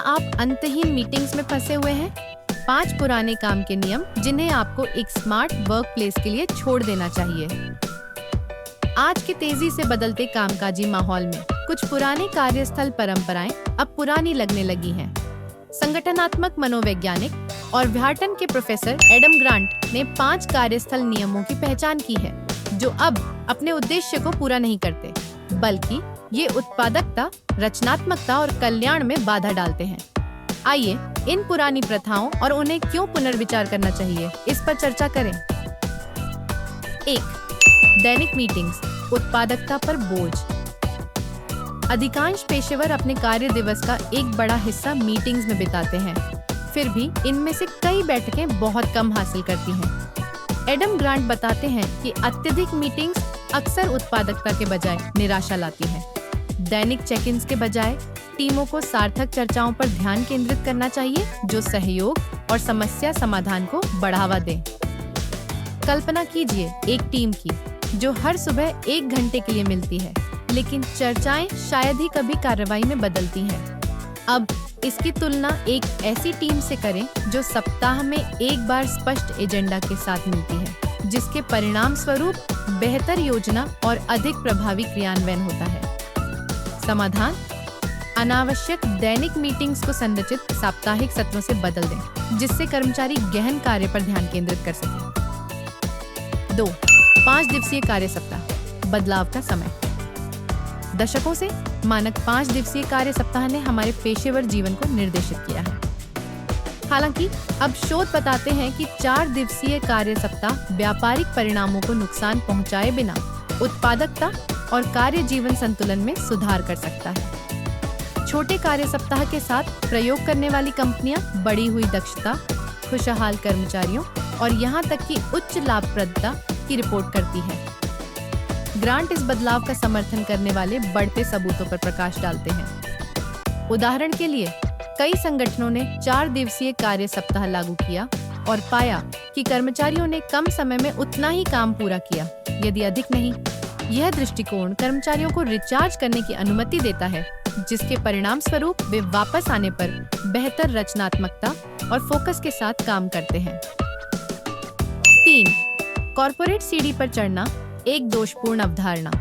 आप अंतहीन मीटिंग्स में फंसे हुए हैं? 5 पुराने काम के नियम जिन्हें आपको एक स्मार्ट वर्क प्लेस के लिए छोड़ देना चाहिए। आज के तेजी से बदलते कामकाजी माहौल में कुछ पुराने कार्यस्थल परंपराएं अब पुरानी लगने लगी हैं। संगठनात्मक मनोवैज्ञानिक और व्हार्टन के प्रोफेसर एडम ग्रांट ने 5 कार्यस्थल नियमों की पहचान की है जो अब अपने उद्देश्य को पूरा नहीं करते, बल्कि ये उत्पादकता, रचनात्मकता और कल्याण में बाधा डालते हैं। आइए इन पुरानी प्रथाओं और उन्हें क्यों पुनर्विचार करना चाहिए, इस पर चर्चा करें। 1. दैनिक मीटिंग्स, उत्पादकता पर बोझ। अधिकांश पेशेवर अपने कार्य दिवस का एक बड़ा हिस्सा मीटिंग्स में बिताते हैं, फिर भी इनमें से कई बैठकें बहुत कम हासिल करती हैं। एडम ग्रांट बताते हैं कि अत्यधिक मीटिंग्स अक्सर उत्पादकता के बजाय निराशा लाती हैं। दैनिक चेक-इन्स के बजाय टीमों को सार्थक चर्चाओं पर ध्यान केंद्रित करना चाहिए जो सहयोग और समस्या समाधान को बढ़ावा दें। कल्पना कीजिए एक टीम की जो हर सुबह 1 घंटे के लिए मिलती है, लेकिन चर्चाएं शायद ही कभी कार्रवाई में बदलती हैं। अब इसकी तुलना एक ऐसी टीम से करें जो सप्ताह में एक बार स्पष्ट एजेंडा के साथ मिलती है, जिसके परिणाम स्वरूप बेहतर योजना और अधिक प्रभावी क्रियान्वयन होता है। समाधान: अनावश्यक दैनिक मीटिंग्स को संरचित साप्ताहिक सत्रों से बदल दें, जिससे कर्मचारी गहन कार्य पर ध्यान केंद्रित कर सकें। 2. 5 दिवसीय कार्य सप्ताह, बदलाव का समय। दशकों से मानक 5 दिवसीय कार्य सप्ताह ने हमारे पेशेवर जीवन को निर्देशित किया है। हालांकि अब शोध बताते हैं कि 4 दिवसीय कार्य सप्ताह व्यापारिक परिणामों को नुकसान पहुंचाए बिना उत्पादकता और कार्य जीवन संतुलन में सुधार कर सकता है। छोटे कार्य सप्ताह के साथ प्रयोग करने वाली कंपनियां बढ़ी हुई दक्षता, खुशहाल कर्मचारियों और यहां तक कि उच्च लाभप्रदता की रिपोर्ट करती है। ग्रांट इस बदलाव का समर्थन करने वाले बढ़ते सबूतों पर प्रकाश डालते हैं। उदाहरण के लिए, कई संगठनों ने 4 दिवसीय कार्य सप्ताह लागू किया और पाया कि कर्मचारियों ने कम समय में उतना ही काम पूरा किया, यदि अधिक नहीं। यह दृष्टिकोण कर्मचारियों को रिचार्ज करने की अनुमति देता है, जिसके परिणाम स्वरूप वे वापस आने पर बेहतर रचनात्मकता और फोकस के साथ काम करते हैं। 3. कॉर्पोरेट सीढ़ी पर चढ़ना, एक दोषपूर्ण अवधारणा।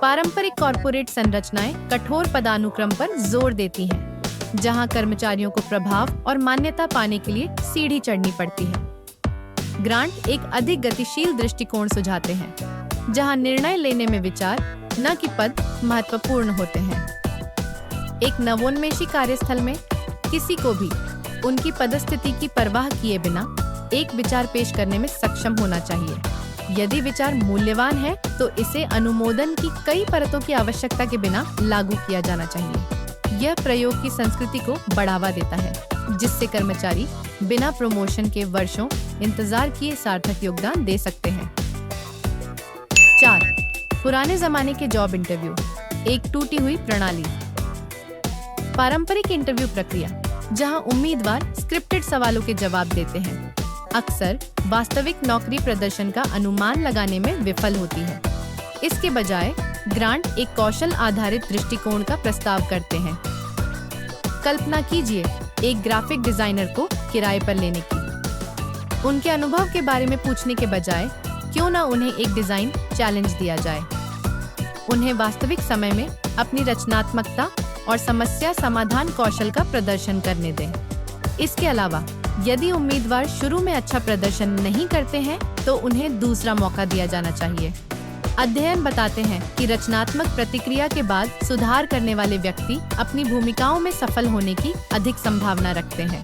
पारंपरिक कॉर्पोरेट संरचनाएं कठोर पदानुक्रम पर जोर देती हैं, जहां कर्मचारियों को प्रभाव और मान्यता पाने के लिए सीढ़ी चढ़नी पड़ती है। ग्रांट एक अधिक गतिशील दृष्टिकोण सुझाते हैं, जहां निर्णय लेने में विचार, न कि पद, महत्वपूर्ण होते हैं। एक नवोन्मेषी कार्यस्थल में किसी को भी उनकी पदस्थिति की परवाह किए बिना एक विचार पेश करने में सक्षम होना चाहिए। यदि विचार मूल्यवान है तो इसे अनुमोदन की कई परतों की आवश्यकता के बिना लागू किया जाना चाहिए। यह प्रयोग की संस्कृति को बढ़ावा देता है, जिससे कर्मचारी बिना प्रमोशन के वर्षों इंतजार किए सार्थक योगदान दे सकते हैं। 4. पुराने जमाने के जॉब इंटरव्यू, एक टूटी हुई प्रणाली। पारंपरिक इंटरव्यू प्रक्रिया, जहां उम्मीदवार स्क्रिप्टेड सवालों के जवाब देते हैं, अक्सर वास्तविक नौकरी प्रदर्शन का अनुमान लगाने में विफल होती है। इसके बजाय ग्रांट एक कौशल आधारित दृष्टिकोण का प्रस्ताव करते हैं। कल्पना कीजिए एक ग्राफिक डिजाइनर को किराए पर लेने की। उनके अनुभव के बारे में पूछने के बजाय क्यों न उन्हें एक डिजाइन चैलेंज दिया जाए। उन्हें वास्तविक समय में अपनी रचनात्मकता और समस्या समाधान कौशल का प्रदर्शन करने दें। इसके अलावा यदि उम्मीदवार शुरू में अच्छा प्रदर्शन नहीं करते हैं तो उन्हें दूसरा मौका दिया जाना चाहिए। अध्ययन बताते हैं कि रचनात्मक प्रतिक्रिया के बाद सुधार करने वाले व्यक्ति अपनी भूमिकाओं में सफल होने की अधिक संभावना रखते हैं।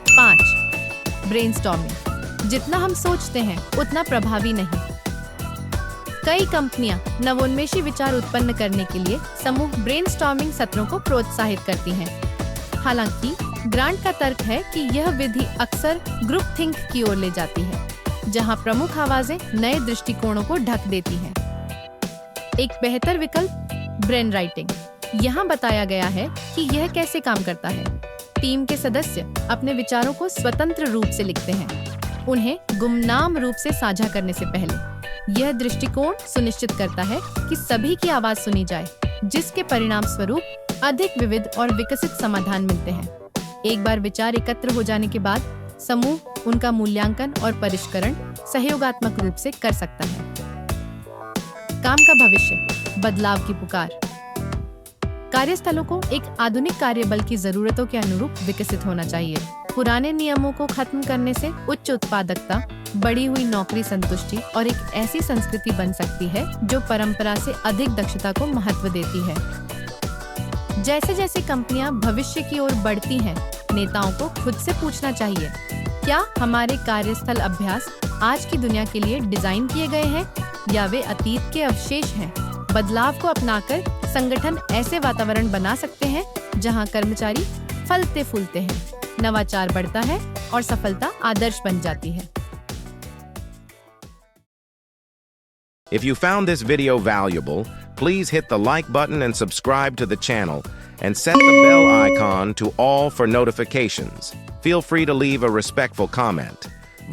5. ब्रेनस्टॉर्मिंग, जितना हम सोचते हैं उतना प्रभावी नहीं। कई कंपनियां नवोन्मेषी विचार उत्पन्न करने के लिए समूह ब्रेनस्टॉर्मिंग सत्रों को प्रोत्साहित करती हैं। हालांकि ग्रांट का तर्क है कि यह विधि अक्सर ग्रुप थिंक की ओर ले जाती है, जहां प्रमुख आवाजें नए दृष्टिकोणों को ढक देती हैं। एक बेहतर विकल्प ब्रेन राइटिंग। यहाँ बताया गया है कि यह कैसे काम करता है। टीम के सदस्य अपने विचारों को स्वतंत्र रूप से लिखते हैं, उन्हें गुमनाम रूप से साझा करने से पहले। यह दृष्टिकोण सुनिश्चित करता है कि सभी की आवाज सुनी जाए, जिसके परिणाम स्वरूप अधिक विविध और विकसित समाधान मिलते हैं। एक बार विचार एकत्र हो जाने के बाद समूह उनका मूल्यांकन और परिष्करण सहयोगात्मक रूप से कर सकता है। काम का भविष्य, बदलाव की पुकार। कार्यस्थलों को एक आधुनिक कार्यबल की जरूरतों के अनुरूप विकसित होना चाहिए। पुराने नियमों को खत्म करने से उच्च उत्पादकता, बढ़ी हुई नौकरी संतुष्टि और एक ऐसी संस्कृति बन सकती है जो परंपरा से अधिक दक्षता को महत्व देती है। जैसे जैसे कंपनियां भविष्य की ओर बढ़ती हैं, नेताओं को खुद से पूछना चाहिए, क्या हमारे कार्यस्थल अभ्यास आज की दुनिया के लिए डिजाइन किए गए हैं या वे अतीत के अवशेष हैं? बदलाव को अपनाकर संगठन ऐसे वातावरण बना सकते हैं जहां कर्मचारी फलते फूलते हैं, नवाचार बढ़ता है और सफलता आदर्श बन जाती है। If you found this video valuable, please hit the like button and subscribe to the channel and set the bell icon to all for notifications. Feel free to leave a respectful comment.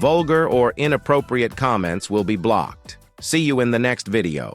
Vulgar or inappropriate comments will be blocked. See you in the next video.